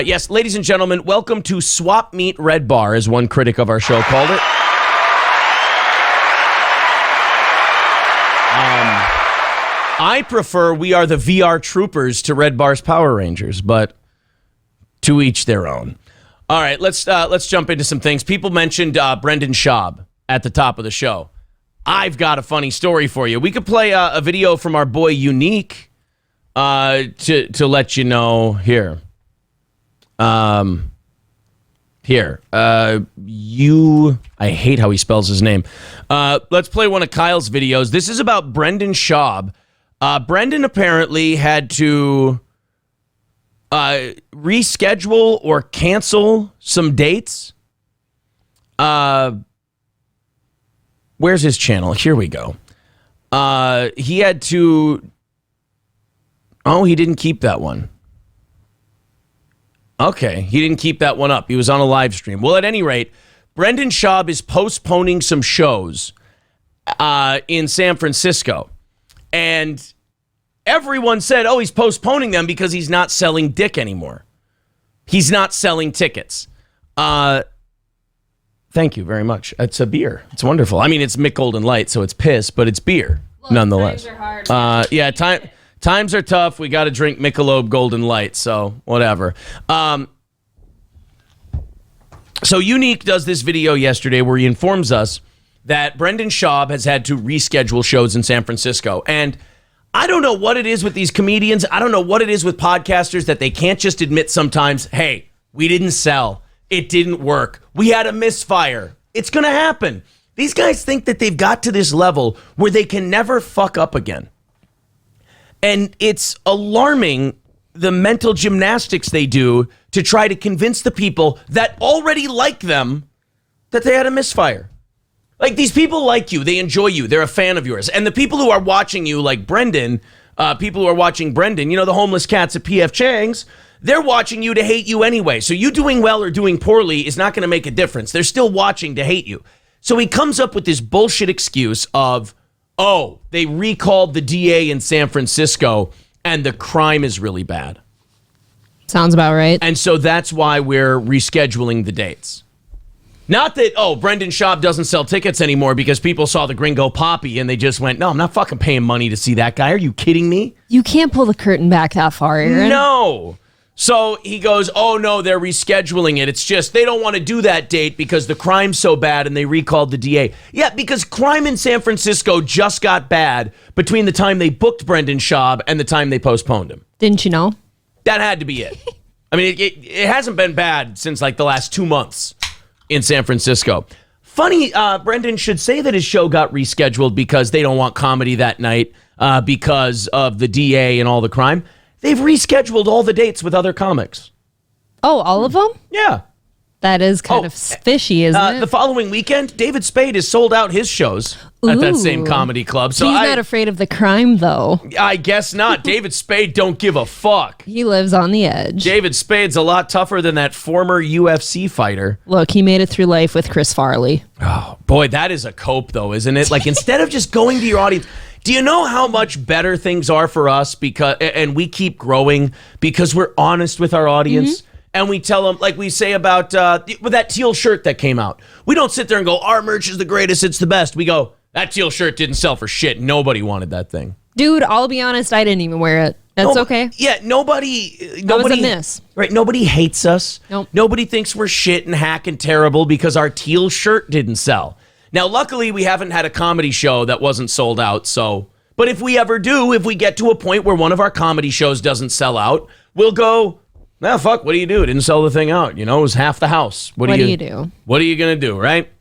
Yes, ladies and gentlemen, welcome to Swap Meet Red Bar, as one critic of our show called it. I prefer we are the VR troopers to Red Bar's Power Rangers, but to each their own. All right, let's jump into some things. People mentioned Brendan Schaub at the top of the show. I've got a funny story for you. We could play a video from our boy Unique to let you know here. I hate how he spells his name. Let's play one of Kyle's videos. This is about Brendan Schaub. Brendan apparently had to reschedule or cancel some dates. Where's his channel? Here we go. He had to... Oh, he didn't keep that one. Okay, he didn't keep that one up. He was on a live stream. Well, at any rate, Brendan Schaub is postponing some shows in San Francisco. And everyone said, oh, he's postponing them because he's not selling dick anymore. He's not selling tickets. Thank you very much. It's a beer. It's wonderful. I mean, it's Mick Golden Light, so it's piss, but it's beer, nonetheless. Times are hard. Times are tough. We got to drink Michelob Golden Light, so whatever. So Unique does this video yesterday where he informs us that Brendan Schaub has had to reschedule shows in San Francisco. And I don't know what it is with these comedians. I don't know what it is with podcasters that they can't just admit sometimes, hey, we didn't sell. It didn't work. We had a misfire. It's going to happen. These guys think that they've got to this level where they can never fuck up again. And it's alarming the mental gymnastics they do to try to convince the people that already like them that they had a misfire. Like, these people like you. They enjoy you. They're a fan of yours. And the people who are watching you, like Brendan, people who are watching Brendan, you know, the homeless cats at P.F. Chang's, they're watching you to hate you anyway. So you doing well or doing poorly is not going to make a difference. They're still watching to hate you. So he comes up with this bullshit excuse of, oh, they recalled the DA in San Francisco and the crime is really bad. Sounds about right. And so that's why we're rescheduling the dates. Not that, oh, Brendan Schaub doesn't sell tickets anymore because people saw the Gringo Poppy and they just went, no, I'm not fucking paying money to see that guy. Are you kidding me? You can't pull the curtain back that far, Aaron. No. So he goes, oh, no, they're rescheduling it. It's just they don't want to do that date because the crime's so bad and they recalled the DA. Yeah, because crime in San Francisco just got bad between the time they booked Brendan Schaub and the time they postponed him. Didn't you know? That had to be it. I mean, it hasn't been bad since like the last 2 months in San Francisco. Funny, Brendan should say that his show got rescheduled because they don't want comedy that night because of the DA and all the crime. They've rescheduled all the dates with other comics. Oh, all of them? Yeah. That is kind of fishy, isn't it? The following weekend, David Spade has sold out his shows at that same comedy club. So he's not afraid of the crime, though. I guess not. David Spade don't give a fuck. He lives on the edge. David Spade's a lot tougher than that former UFC fighter. Look, he made it through life with Chris Farley. Oh, boy, that is a cope, though, isn't it? Like, instead of just going to your audience... Do you know how much better things are for us and we keep growing because we're honest with our audience? Mm-hmm. And we tell them, like we say about with that teal shirt that came out. We don't sit there and go, our merch is the greatest, it's the best. We go, that teal shirt didn't sell for shit. Nobody wanted that thing. Dude, I'll be honest, I didn't even wear it. That's okay. Yeah, nobody was a miss. Right, nobody hates us. Nope. Nobody thinks we're shit and hack and terrible because our teal shirt didn't sell. Now, luckily, we haven't had a comedy show that wasn't sold out, so... But if we ever do, if we get to a point where one of our comedy shows doesn't sell out, we'll go, fuck, what do you do? Didn't sell the thing out. You know, it was half the house. What do you do? What are you going to do, right?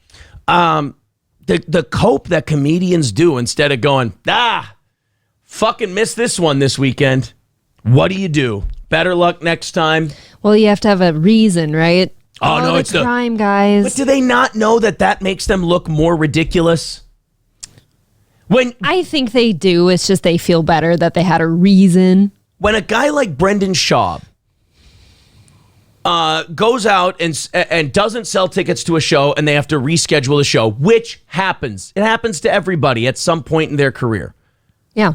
The cope that comedians do instead of going, fucking missed this one this weekend. What do you do? Better luck next time. Well, you have to have a reason, right? Oh, no, it's the crime, guys. But do they not know that makes them look more ridiculous? I think they do. It's just they feel better that they had a reason. When a guy like Brendan Schaub goes out and doesn't sell tickets to a show and they have to reschedule a show, which happens. It happens to everybody at some point in their career. Yeah.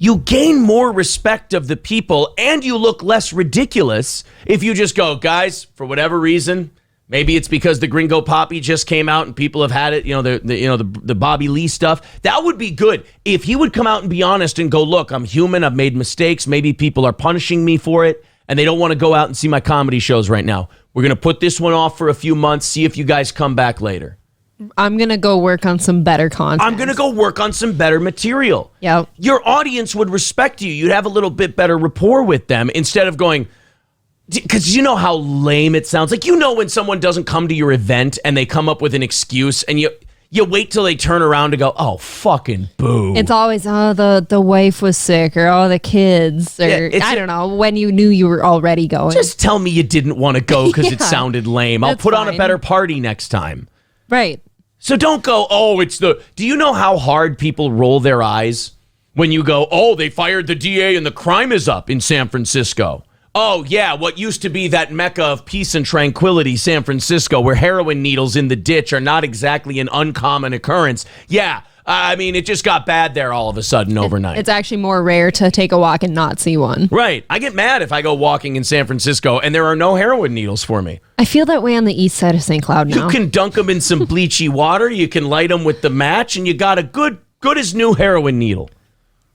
you gain more respect of the people and you look less ridiculous if you just go, guys, for whatever reason, maybe it's because the Gringo Poppy just came out and people have had it, the Bobby Lee stuff. That would be good. If he would come out and be honest and go, look, I'm human, I've made mistakes, maybe people are punishing me for it, and they don't want to go out and see my comedy shows right now. We're going to put this one off for a few months, see if you guys come back later. I'm going to go work on some better content. I'm going to go work on some better material. Yep. Your audience would respect you. You'd have a little bit better rapport with them instead of going, because you know how lame it sounds. Like, when someone doesn't come to your event and they come up with an excuse and you wait till they turn around to go, oh, fucking boo. It's always, the wife was sick, or the kids, or I don't know, when you knew you were already going. Just tell me you didn't want to go because it sounded lame. I'll put on a better party next time. Right. So don't go, do you know how hard people roll their eyes when you go, oh, they fired the DA and the crime is up in San Francisco? Oh, yeah, what used to be that mecca of peace and tranquility, San Francisco, where heroin needles in the ditch are not exactly an uncommon occurrence. Yeah, it just got bad there all of a sudden overnight. It's actually more rare to take a walk and not see one. Right. I get mad if I go walking in San Francisco and there are no heroin needles for me. I feel that way on the east side of St. Cloud now. You can dunk them in some bleachy water, you can light them with the match, and you got a good as new heroin needle.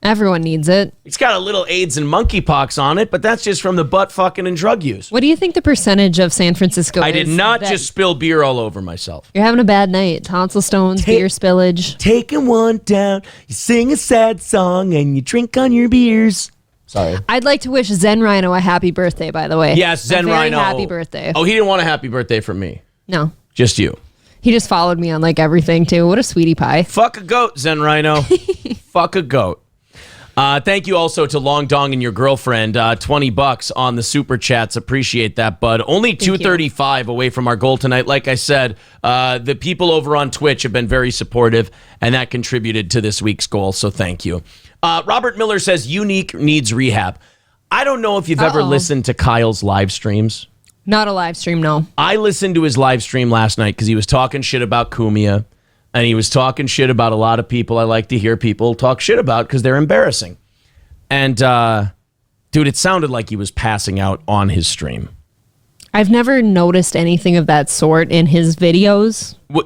Everyone needs it. It's got a little AIDS and monkeypox on it, but that's just from the butt fucking and drug use. What do you think the percentage of San Francisco is? I did not just spill beer all over myself. You're having a bad night. Tonsil stones, beer spillage. Taking one down, you sing a sad song, and you drink on your beers. Sorry. I'd like to wish Zen Rhino a happy birthday, by the way. Yes, Zen Rhino. Happy birthday. Oh, he didn't want a happy birthday from me. No. Just you. He just followed me on everything, too. What a sweetie pie. Fuck a goat, Zen Rhino. Fuck a goat. Thank you also to Long Dong and your girlfriend. $20 on the super chats. Appreciate that, bud. Only 235 away from our goal tonight. Like I said, the people over on Twitch have been very supportive, and that contributed to this week's goal. So thank you. Robert Miller says Unique needs rehab. I don't know if you've ever listened to Kyle's live streams. Not a live stream, no. I listened to his live stream last night because he was talking shit about Kumia. And he was talking shit about a lot of people I like to hear people talk shit about because they're embarrassing. And, dude, it sounded like he was passing out on his stream. I've never noticed anything of that sort in his videos. Well,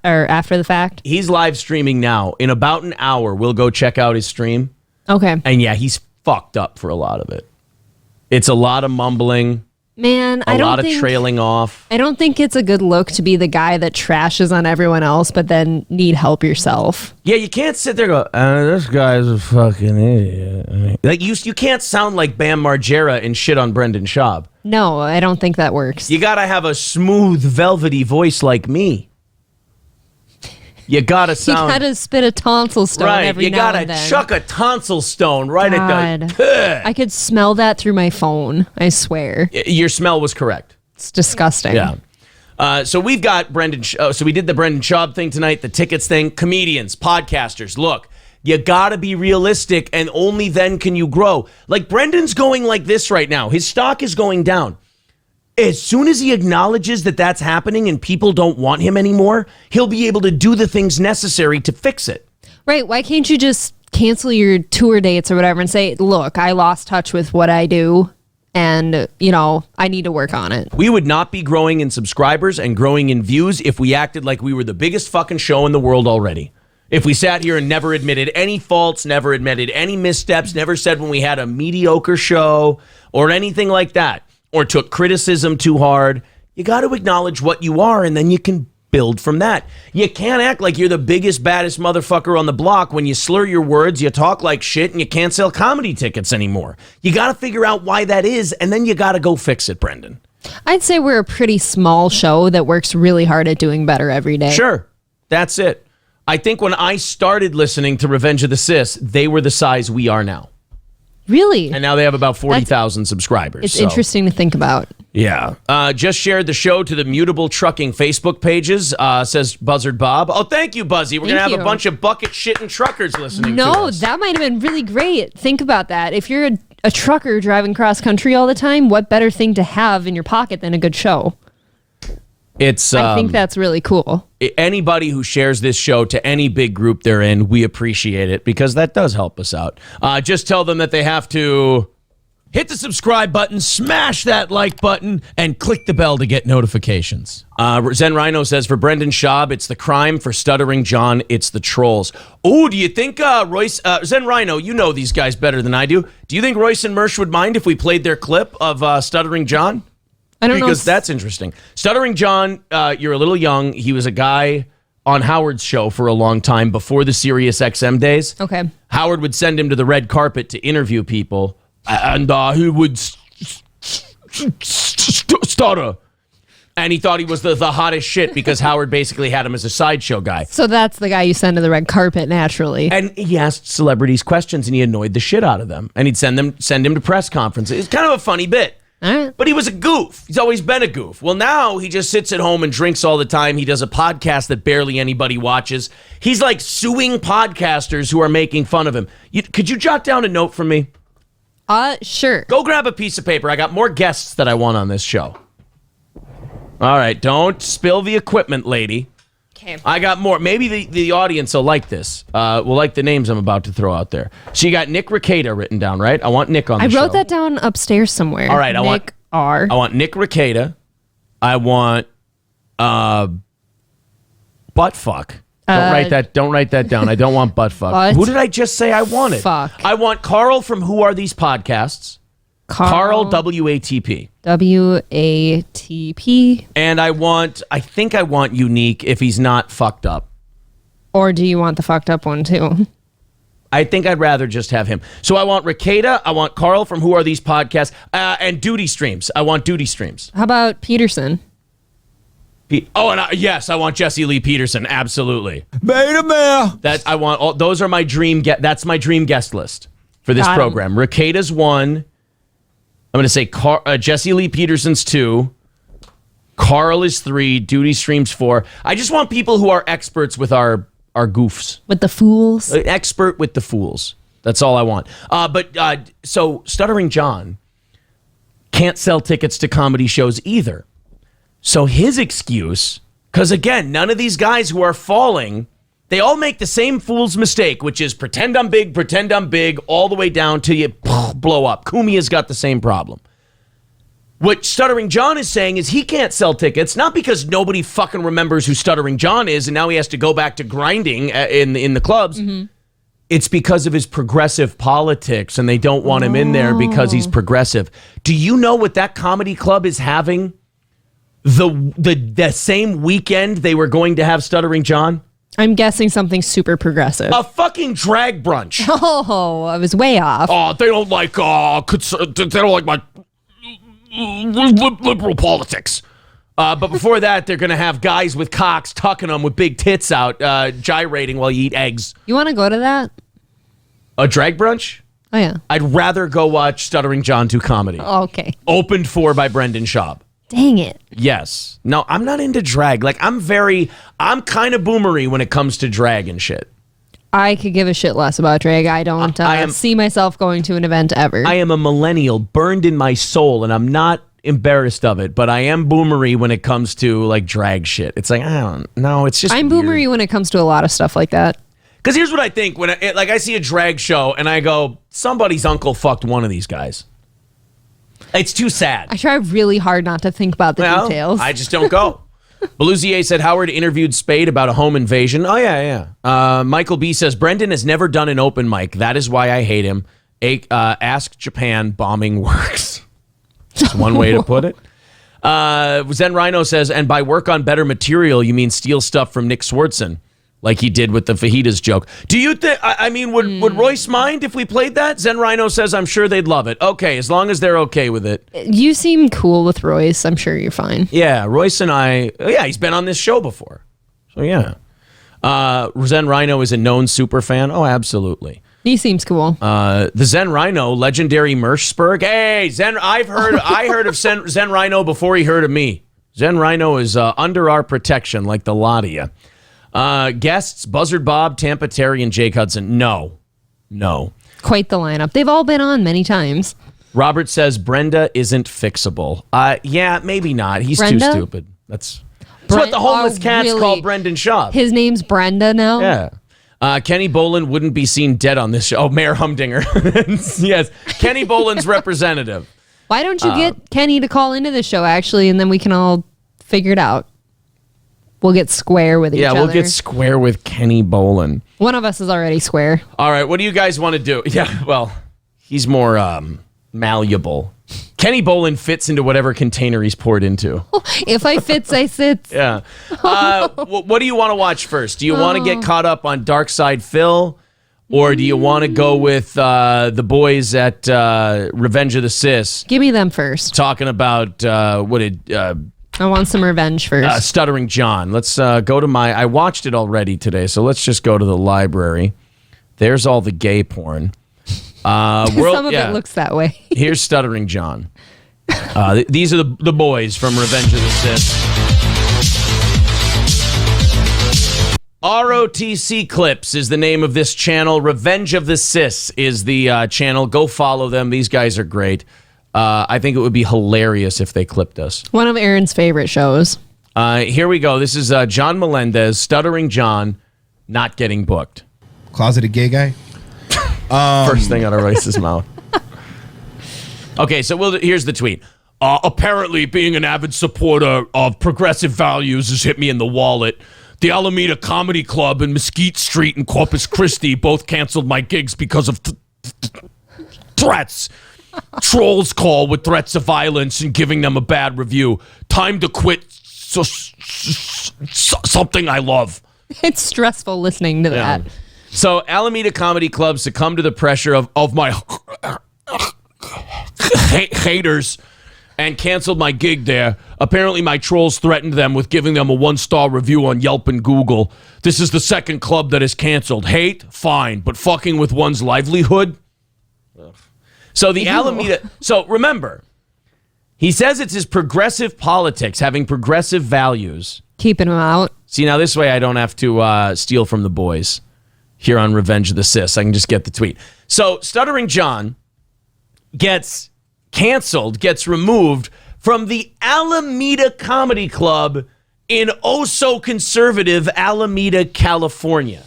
after the fact. He's live streaming now. In about an hour, we'll go check out his stream. Okay. And, yeah, he's fucked up for a lot of it. It's a lot of mumbling. Man, a lot of trailing off. I don't think it's a good look to be the guy that trashes on everyone else, but then need help yourself. Yeah, you can't sit there and go, this guy's a fucking idiot. Like you can't sound like Bam Margera and shit on Brendan Schaub. No, I don't think that works. You gotta have a smooth, velvety voice like me. You gotta sound. You gotta spit a tonsil stone every now and then. You gotta chuck a tonsil stone right at the. I could smell that through my phone. I swear. Your smell was correct. It's disgusting. Yeah. So we've got Brendan. So we did the Brendan Schaub thing tonight, the tickets thing. Comedians, podcasters. Look, you gotta be realistic, and only then can you grow. Like Brendan's going like this right now. His stock is going down. As soon as he acknowledges that that's happening and people don't want him anymore, he'll be able to do the things necessary to fix it. Right. Why can't you just cancel your tour dates or whatever and say, look, I lost touch with what I do and, I need to work on it. We would not be growing in subscribers and growing in views if we acted like we were the biggest fucking show in the world already. If we sat here and never admitted any faults, never admitted any missteps, never said when we had a mediocre show or anything like that, or took criticism too hard, you got to acknowledge what you are, and then you can build from that. You can't act like you're the biggest, baddest motherfucker on the block when you slur your words, you talk like shit, and you can't sell comedy tickets anymore. You got to figure out why that is, and then you got to go fix it, Brendan. I'd say we're a pretty small show that works really hard at doing better every day. Sure. That's it. I think when I started listening to Revenge of the Sis, they were the size we are now. Really? And now they have about 40,000 subscribers. It's interesting to think about. Yeah. Just shared the show to the Mutable Trucking Facebook pages, says Buzzard Bob. Oh, thank you, Buzzy. We're going to have a bunch of bucket shitting truckers listening to us. No, that might have been really great. Think about that. If you're a trucker driving cross country all the time, what better thing to have in your pocket than a good show? I think that's really cool. anybody who shares this show to any big group they're in, we appreciate it because that does help us out. Just tell them that they have to hit the subscribe button, smash that like button, and click the bell to get notifications. Zen Rhino says, for Brendan Schaub, it's the crime. For Stuttering John, it's the trolls. Oh, do you think Royce... Zen Rhino, you know these guys better than I do. Do you think Royce and Mersch would mind if we played their clip of Stuttering John? I don't know. Because that's interesting. Stuttering John, you're a little young. He was a guy on Howard's show for a long time before the Sirius XM days. Okay. Howard would send him to the red carpet to interview people. And he would stutter. And he thought he was the hottest shit because Howard basically had him as a sideshow guy. So that's the guy you send to the red carpet naturally. And he asked celebrities questions and he annoyed the shit out of them. And he'd send him to press conferences. It's kind of a funny bit. All right. But he was a goof. He's always been a goof. Well, now he just sits at home and drinks all the time. He does a podcast that barely anybody watches. He's like suing podcasters who are making fun of him. Could you jot down a note for me? Sure. Go grab a piece of paper. I got more guests that I want on this show. All right, don't spill the equipment, lady. Okay. I got more. Maybe the audience will like this. Will like the names I'm about to throw out there. So you got Nick Rekieta written down, right? I want Nick on the show. I wrote that down upstairs somewhere. All right, I want Nick Rekieta. I want butt fuck. Don't write that down. I don't want butt fuck. Who did I just say I wanted? Fuck. I want Carl from Who Are These Podcasts? Carl WATP. WATP. And I think I want Unique if he's not fucked up. Or do you want the fucked up one too? I think I'd rather just have him. So I want Rekieta, I want Carl from Who Are These Podcasts, and Duty Streams. I want Duty Streams. How about Peterson? Yes, I want Jesse Lee Peterson. Absolutely. Beta male. I want those are my dream. That's my dream guest list for this program. Rekieta's 1. I'm going to say Jesse Lee Peterson's 2. Carl is 3. Duty Streams 4. I just want people who are experts with our goofs. With the fools. Expert with the fools. That's all I want. So Stuttering John can't sell tickets to comedy shows either. So his excuse, because again, none of these guys who are falling, they all make the same fool's mistake, which is pretend I'm big, all the way down till you blow up. Kumia's got the same problem. What Stuttering John is saying is he can't sell tickets, not because nobody fucking remembers who Stuttering John is, and now he has to go back to grinding in the clubs. Mm-hmm. It's because of his progressive politics, and they don't want him in there because he's progressive. Do you know what that comedy club is having the same weekend they were going to have Stuttering John? I'm guessing something super progressive. A fucking drag brunch. Oh, I was way off. Oh, they don't like my liberal politics. But before that, they're going to have guys with cocks tucking them with big tits out, gyrating while you eat eggs. You want to go to that? A drag brunch? Oh, yeah. I'd rather go watch Stuttering John do comedy. Oh, okay. Opened for by Brendan Schaub. Dang it. Yes. No, I'm not into drag. Like, I'm kind of boomery when it comes to drag and shit. I could give a shit less about drag. I don't see myself going to an event ever. I am a millennial burned in my soul, and I'm not embarrassed of it, but I am boomery when it comes to like drag shit. It's like, I don't know. It's just I'm boomery when it comes to a lot of stuff like that. Because here's what I think when I see a drag show and I go, somebody's uncle fucked one of these guys. It's too sad. I try really hard not to think about the details. I just don't go. Beluzier said Howard interviewed Spade about a home invasion. Oh, yeah. Michael B says, Brendan has never done an open mic. That is why I hate him. Ask Japan, bombing works. That's one way to put it. Zen Rhino says, and by work on better material, you mean steal stuff from Nick Swartzen, like he did with the fajitas joke. Do you think, would Royce mind if we played that? Zen Rhino says, I'm sure they'd love it. Okay, as long as they're okay with it. You seem cool with Royce. I'm sure you're fine. Yeah, Royce and he's been on this show before. So, yeah. Zen Rhino is a known super fan. Oh, absolutely. He seems cool. The Zen Rhino, legendary Merschsburg. Hey, Zen! I heard of Zen Rhino before he heard of me. Zen Rhino is under our protection, like the lot of you. Guests: Buzzard Bob, Tampa Terry, and Jake Hudson. No. Quite the lineup. They've all been on many times. Robert says Brenda isn't fixable. Yeah, maybe not. He's Brenda? too stupid. That's. It's what the homeless Oh, cats really? call Brendan Schaub. His name's Brenda now? Yeah. Kenny Bolin wouldn't be seen dead on this show. Oh, Mayor Humdinger. Yes. Kenny Bolin's representative. Why don't you get Kenny to call into the show, actually, and then we can all figure it out. We'll get square with each other. Yeah, we'll get square with Kenny Bolin. One of us is already square. All right, what do you guys want to do? Yeah, well, he's more malleable. Kenny Bolin fits into whatever container he's poured into. If I fits, I sits. Yeah. What do you want to watch first? Do you want to get caught up on Dark Side Phil? Or do you want to go with the boys at Revenge of the Sis? Give me them first. Talking about, I want some revenge first. Stuttering John. Let's go to I watched it already today, so let's just go to the library. There's all the gay porn. Some of it looks that way. Here's Stuttering John. These are the boys from Revenge of the Sis. ROTC Clips is the name of this channel. Revenge of the Sis is the channel. Go follow them. These guys are great. I think it would be hilarious if they clipped us. One of Aaron's favorite shows. Here we go. This is John Melendez, Stuttering John, not getting booked. Closeted gay guy? First thing out of Royce's mouth. Okay, so here's the tweet. Apparently, being an avid supporter of progressive values has hit me in the wallet. The Alameda Comedy Club and Mesquite Street in Corpus Christi both canceled my gigs because of threats. Trolls call with threats of violence and giving them a bad review. Time to quit something I love. It's stressful listening to that. So Alameda Comedy Club succumbed to the pressure of my haters and canceled my gig there. Apparently my trolls threatened them with giving them a 1-star review on Yelp and Google. This is the second club that is canceled. Hate? Fine. But fucking with one's livelihood? So the Alameda... So remember, he says it's his progressive politics, having progressive values. Keeping them out. See, now this way I don't have to steal from the boys here on Revenge of the Sis. I can just get the tweet. So Stuttering John gets canceled, gets removed from the Alameda Comedy Club in oh-so-conservative Alameda, California.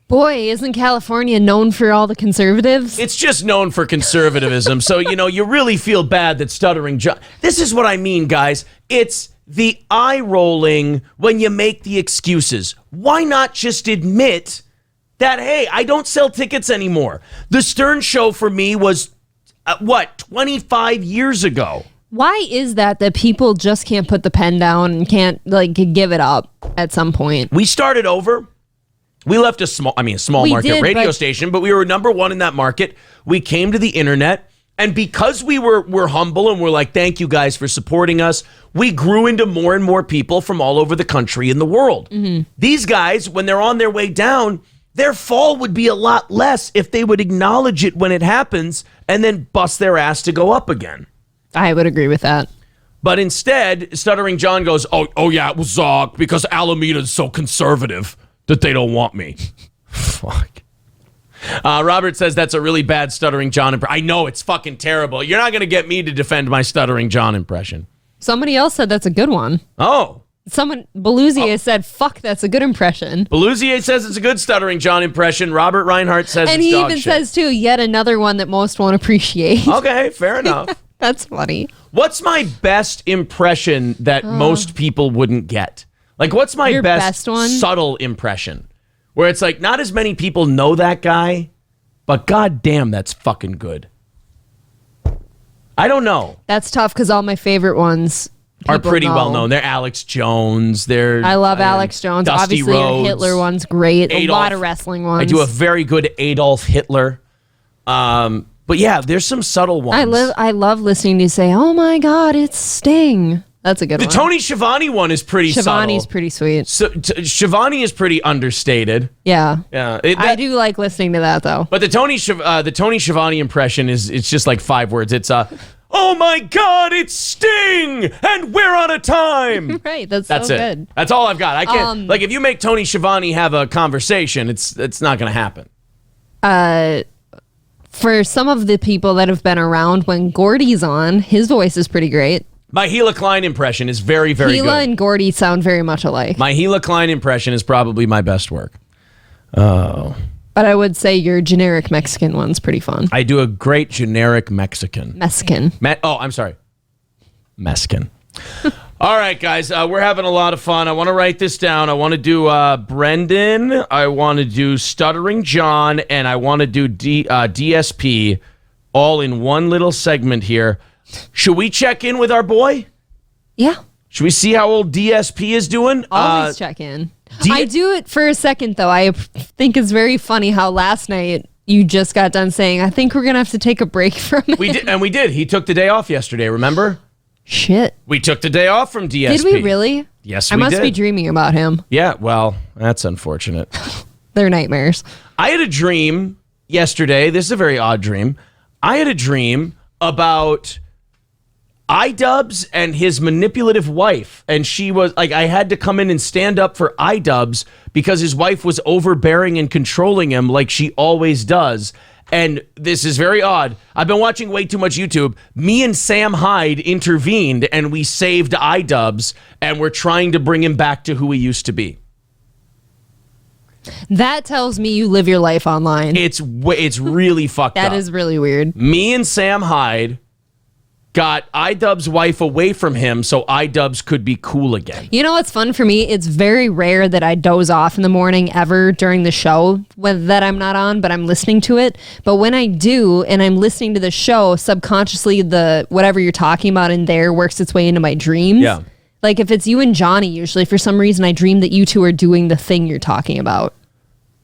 Boy, isn't California known for all the conservatives? It's just known for conservatism. So, you really feel bad that Stuttering John... This is what I mean, guys. It's the eye-rolling when you make the excuses. Why not just admit that, hey, I don't sell tickets anymore? The Stern Show for me was, 25 years ago? Why is that people just can't put the pen down and can't, give it up at some point? We started over. We left a small market radio station, but we were number one in that market. We came to the internet, and because we're humble and we're like, thank you guys for supporting us, we grew into more and more people from all over the country and the world. Mm-hmm. These guys, when they're on their way down, their fall would be a lot less if they would acknowledge it when it happens and then bust their ass to go up again. I would agree with that. But instead, Stuttering John goes, oh yeah, it was because Alameda's so conservative that they don't want me. Fuck. Robert says that's a really bad Stuttering John impression. I know, it's fucking terrible. You're not going to get me to defend my Stuttering John impression. Somebody else said that's a good one. Oh. Beluzier said, fuck, that's a good impression. Beluzier says it's a good Stuttering John impression. Robert Reinhardt says and it's dog shit. And he even says, too, yet another one that most won't appreciate. Okay, fair enough. That's funny. What's my best impression that most people wouldn't get? What's my best one? Subtle impression? Where it's not as many people know that guy, but goddamn, that's fucking good. I don't know. That's tough because all my favorite ones are pretty well known. They're Alex Jones. I love Alex Jones. Dusty Obviously, Rhodes, your Hitler one's great. Adolf, a lot of wrestling ones. I do a very good Adolf Hitler. But yeah, there's some subtle ones. I love listening to you say, "Oh my God, it's Sting." That's a good one. The Tony Schiavone one is pretty subtle. Schiavone's pretty sweet. So, Schiavone is pretty understated. Yeah. Yeah. I do like listening to that, though. But the Tony Schiavone impression it's just 5 words. It's oh my God, it's Sting, and we're on a time. Right. That's so good. That's all I've got. I can't if you make Tony Schiavone have a conversation, it's not going to happen. For some of the people that have been around when Gordy's on, his voice is pretty great. My Gila Klein impression is very, very Gila good. and Gordy sound very much alike. My Gila Klein impression is probably my best work. Oh. But I would say your generic Mexican one's pretty fun. I do a great generic Mexican. Mexican. I'm sorry. Meskin. All right, guys, we're having a lot of fun. I want to write this down. I want to do Brendan. I want to do Stuttering John, and I want to do DSP all in one little segment here. Should we check in with our boy? Yeah. Should we see how old DSP is doing? Always check in. I do it for a second, though. I think it's very funny how last night you just got done saying, I think we're going to have to take a break from it. We did. He took the day off yesterday, remember? Shit. We took the day off from DSP. Did we really? Yes, I we must did. be dreaming about him. Yeah, well, that's unfortunate. They're nightmares. I had a dream yesterday. This is a very odd dream. I had a dream about iDubbbz and his manipulative wife. And she was like, I had to come in and stand up for iDubbbz because his wife was overbearing and controlling him like she always does. And this is very odd. I've been watching way too much YouTube. Me and Sam Hyde intervened and we saved iDubbbz, and we're trying to bring him back to who he used to be. That tells me you live your life online. It's really fucked up. That is really weird. Me and Sam Hyde got iDubbbz's wife away from him so iDubbbz could be cool again. You know what's fun for me? It's very rare that I doze off in the morning ever during the show that I'm not on, but I'm listening to it. But when I do and I'm listening to the show, subconsciously the whatever you're talking about in there works its way into my dreams. Yeah. Like if it's you and Johnny, usually for some reason I dream that you two are doing the thing you're talking about.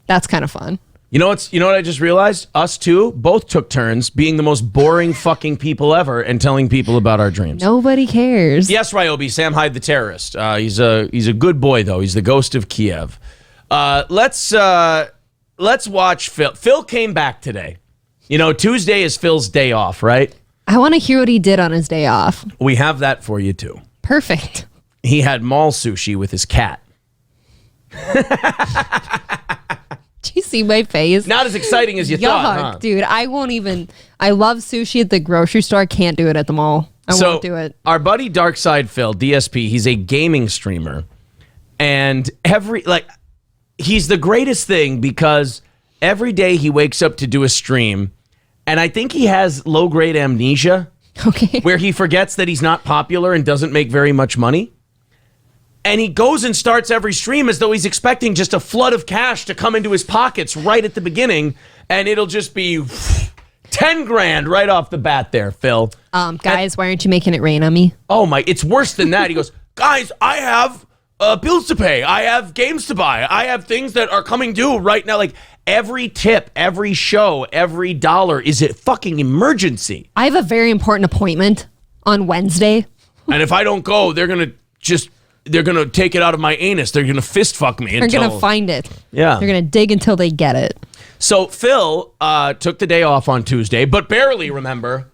That's kind of fun. You know what I just realized? Us two both took turns being the most boring fucking people ever and telling people about our dreams. Nobody cares. Yes, Ryobi, Sam Hyde the terrorist. He's a good boy though. He's the ghost of Kiev. Let's watch Phil. Phil came back today. You know, Tuesday is Phil's day off, right? I want to hear what he did on his day off. We have that for you too. Perfect. He had mall sushi with his cat. Do you see my face? Not as exciting as you thought, huh? Dude, I won't even. I love sushi at the grocery store. I can't do it at the mall. I won't do it. Our buddy Darkside Phil, DSP, he's a gaming streamer. And he's the greatest thing because every day he wakes up to do a stream, and I think he has low-grade amnesia. Okay. Where he forgets that he's not popular and doesn't make very much money. And he goes and starts every stream as though he's expecting just a flood of cash to come into his pockets right at the beginning. And it'll just be 10 grand right off the bat there, Phil. Guys, why aren't you making it rain on me? Oh my, it's worse than that. He goes, guys, I have bills to pay. I have games to buy. I have things that are coming due right now. Like every tip, every show, every dollar is a fucking emergency. I have a very important appointment on Wednesday. And if I don't go, they're going to take it out of my anus. They're going to fist fuck me. They're going to find it. Yeah. They're going to dig until they get it. So Phil took the day off on Tuesday, but barely, remember.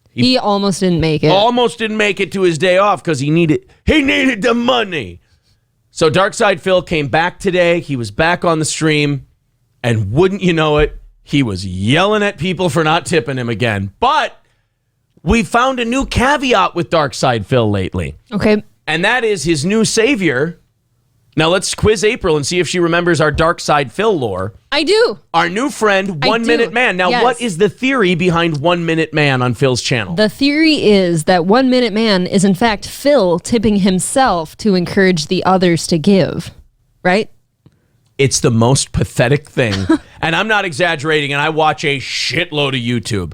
He almost didn't make it. Almost didn't make it to his day off because he needed the money. So Darkside Phil came back today. He was back on the stream. And wouldn't you know it, he was yelling at people for not tipping him again. But we found a new caveat with Darkside Phil lately. Okay. And that is his new savior. Now let's quiz April and see if she remembers our Darkside Phil lore. I do. Our new friend, 1 Minute Man. Now, yes. What is the theory behind 1 Minute Man on Phil's channel? The theory is that 1 Minute Man is in fact Phil tipping himself to encourage the others to give. Right? It's the most pathetic thing. And I'm not exaggerating, and I watch a shitload of YouTube.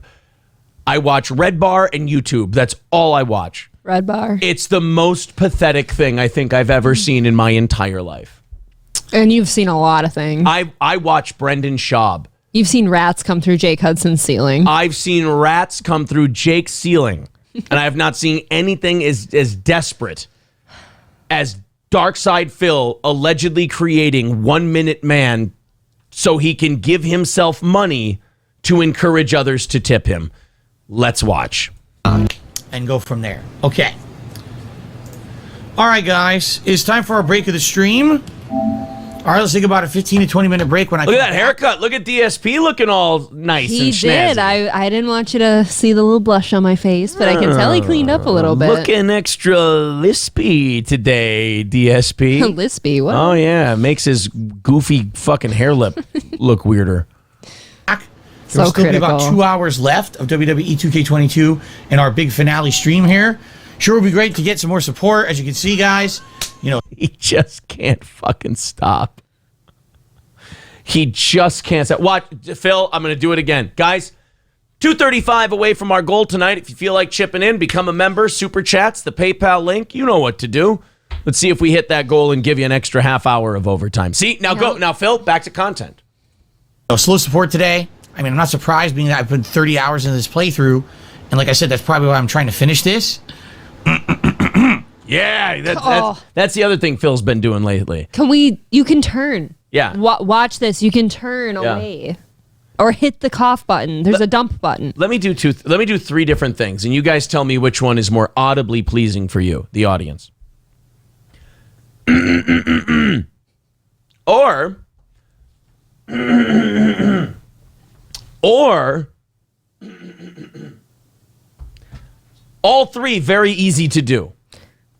I watch Red Bar and YouTube. That's all I watch. Red Bar. It's the most pathetic thing I think I've ever seen in my entire life. And you've seen a lot of things. I watch Brendan Schaub. You've seen rats come through Jake Hudson's ceiling. I've seen rats come through Jake's ceiling. And I have not seen anything as desperate as Darkside Phil allegedly creating 1 Minute Man so he can give himself money to encourage others to tip him. Let's watch. And go from there. Okay. All right, guys. It's time for our break of the stream. All right, let's think about a 15 to 20 minute break when I Look at that haircut. Look at DSP looking all nice He and snazzy. did. I didn't want you to see the little blush on my face, but I can tell he cleaned up a little bit. Looking extra lispy today, DSP. Lispy, what? Oh, yeah. Makes his goofy fucking hair lip look weirder. There'll still be about 2 hours left of WWE 2K22 in our big finale stream here. Sure would be great to get some more support. As you can see, guys, you know, He just can't fucking stop. He just can't stop. Watch, Phil, I'm going to do it again. Guys, 235 away from our goal tonight. If you feel like chipping in, become a member. Super Chats, the PayPal link. You know what to do. Let's see if we hit that goal and give you an extra half hour of overtime. See, now go. Now, Phil, back to content. slow support today. I mean, I'm not surprised being that I've put 30 hours into this playthrough. And like I said, that's probably why I'm trying to finish this. Yeah, that's the other thing Phil's been doing lately. You can turn. Yeah. Watch this. You can turn away. Or hit the cough button. There's a dump button. Let me do 3 different things, and you guys tell me which one is more audibly pleasing for you, the audience. or all 3 very easy to do.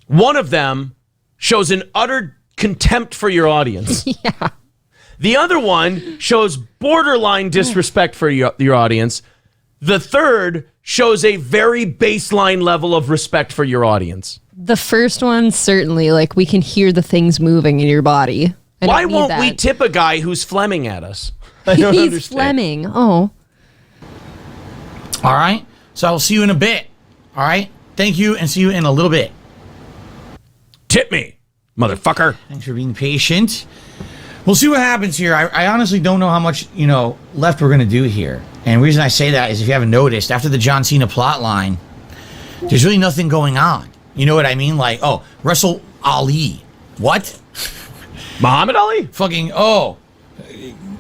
One of them shows an utter contempt for your audience. Yeah. The other one shows borderline disrespect for your audience. The third shows a very baseline level of respect for your audience. The first one, certainly, like we can hear the things moving in your body. Why won't we tip a guy who's Fleming at us? I don't He's understand. Fleming. Oh. All right. So I'll see you in a bit. All right. Thank you, and see you in a little bit. Tip me, motherfucker. Thanks for being patient. We'll see what happens here. I honestly don't know how much, left we're going to do here. And the reason I say that is if you haven't noticed, after the John Cena plot line, there's really nothing going on. You know what I mean? Like, Russell Ali. What? Muhammad Ali? Fucking,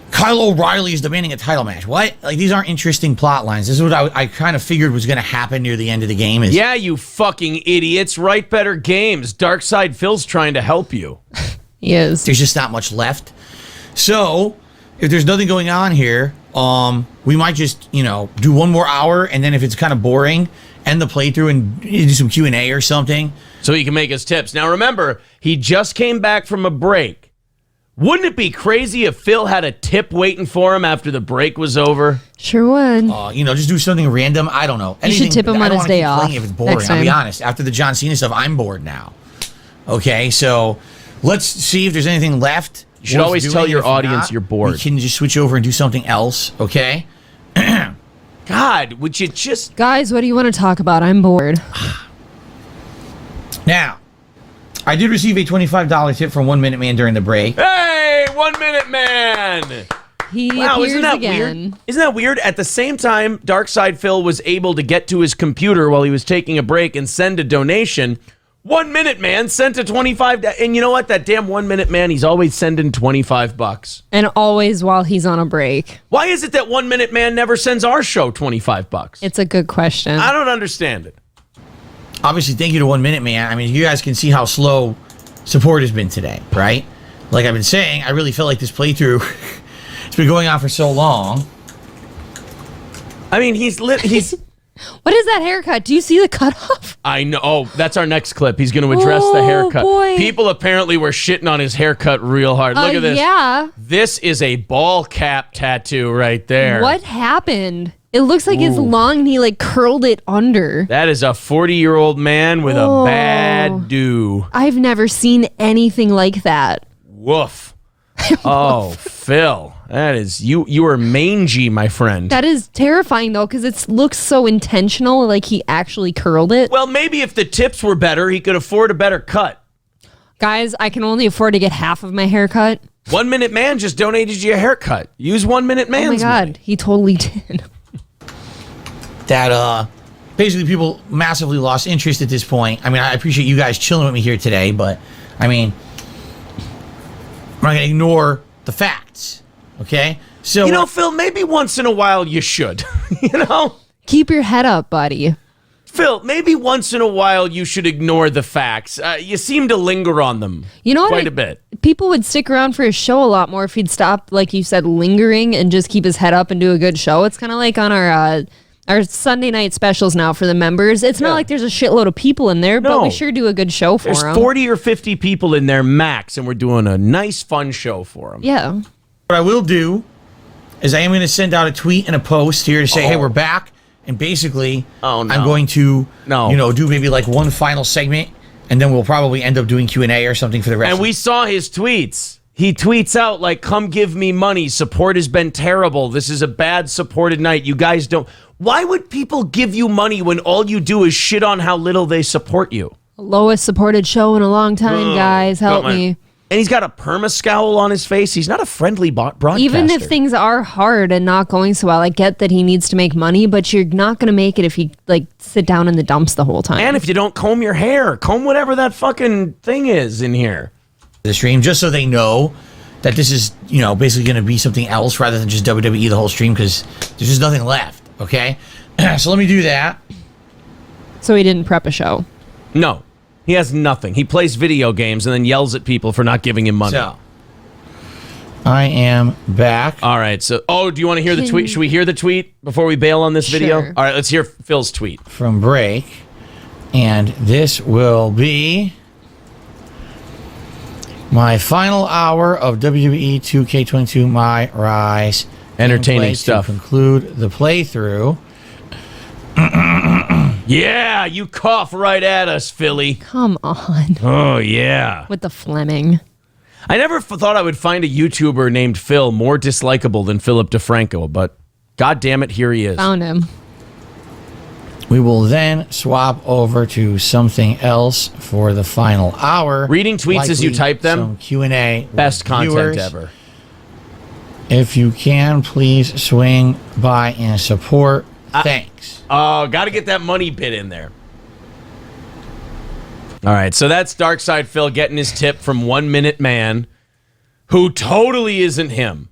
Kyle O'Reilly is demanding a title match. What? Like, these aren't interesting plot lines. This is what I kind of figured was going to happen near the end of the game. Yeah, you fucking idiots. Write better games. Darkside Phil's trying to help you. He is. There's just not much left. So, if there's nothing going on here, we might just, do one more hour, and then if it's kind of boring, end the playthrough and do some Q&A or something. So he can make his tips. Now remember, he just came back from a break. Wouldn't it be crazy if Phil had a tip waiting for him after the break was over? Sure would. Just do something random. I don't know. You should tip him on his day off. If it's boring, I'll be honest. After the John Cena stuff, I'm bored now. Okay, so let's see if there's anything left. You should always tell your audience you're bored. We can just switch over and do something else, okay? God, would you just... Guys, what do you want to talk about? I'm bored. Now, I did receive a $25 tip from 1 Minute Man during the break. Hey, 1 Minute Man! He Wow, appears isn't that again. weird? Isn't that weird? At the same time, Darkside Phil was able to get to his computer while he was taking a break and send a donation. 1 Minute Man sent a 25, and you know what? That damn 1 Minute Man, he's always sending $25. And always while he's on a break. Why is it that 1 Minute Man never sends our show $25? It's a good question. I don't understand it. Obviously, thank you to 1 Minute Man. I mean, you guys can see how slow support has been today, right? Like I've been saying, I really felt like this playthrough, it's been going on for so long. I mean, he's What is that haircut? Do you see the cutoff? I know. Oh, that's our next clip. He's going to address the haircut. Boy. People apparently were shitting on his haircut real hard. Look at this. Yeah. This is a ball cap tattoo right there. What happened? It looks like it's long and he like curled it under. That is a 40-year-old man with a bad do. I've never seen anything like that. Woof. Oh, Phil. That is, you are mangy, my friend. That is terrifying though, because it looks so intentional, like he actually curled it. Well, maybe if the tips were better, he could afford a better cut. Guys, I can only afford to get half of my haircut. 1 Minute Man just donated you a haircut. Use 1 Minute Man's Oh my God, money. he totally did. That, basically people massively lost interest at this point. I mean, I appreciate you guys chilling with me here today, but, I mean, I'm not going to ignore the facts, okay? So, Phil, maybe once in a while you should. Keep your head up, buddy. Phil, maybe once in a while you should ignore the facts. You seem to linger on them You know what? quite a bit. People would stick around for his show a lot more if he'd stop, like you said, lingering and just keep his head up and do a good show. It's kind of like on our Sunday night specials now for the members. It's not like there's a shitload of people in there, but we sure do a good show for them. There's 40 or 50 people in there max, and we're doing a nice, fun show for them. Yeah. What I will do is I am going to send out a tweet and a post here to say, hey, we're back. And basically, I'm going to, do maybe like one final segment, and then we'll probably end up doing Q&A or something for the rest. And we saw his tweets. He tweets out like, come give me money. Support has been terrible. This is a bad supported night. You guys don't. Why would people give you money when all you do is shit on how little they support you? Lowest supported show in a long time, guys. Help me. And he's got a perma scowl on his face. He's not a friendly broadcaster. Even if things are hard and not going so well, I get that he needs to make money, but you're not going to make it if you sit down in the dumps the whole time. And if you don't comb your hair, comb whatever that fucking thing is in here. The stream, just so they know that this is, basically going to be something else rather than just WWE the whole stream, because there's just nothing left, okay? So let me do that. So he didn't prep a show. No. He has nothing. He plays video games and then yells at people for not giving him money. So, I am back. All right. So, do you want to hear the tweet? Should we hear the tweet before we bail on this video? All right, let's hear Phil's tweet. From break. And this will be my final hour of WWE 2K22 My Rise. Entertaining stuff. To conclude the playthrough. Yeah, you cough right at us, Philly. Come on. Oh, yeah. With the Fleming. I never thought I would find a YouTuber named Phil more dislikable than Philip DeFranco, but God damn it, here he is. Found him. We will then swap over to something else for the final hour. Reading tweets as you type them. Some Q&A. Best content viewers. ever. If you can, please swing by and support. Thanks. Oh, got to get that money bit in there. All right, so that's Darkside Phil getting his tip from 1 Minute Man, who totally isn't him.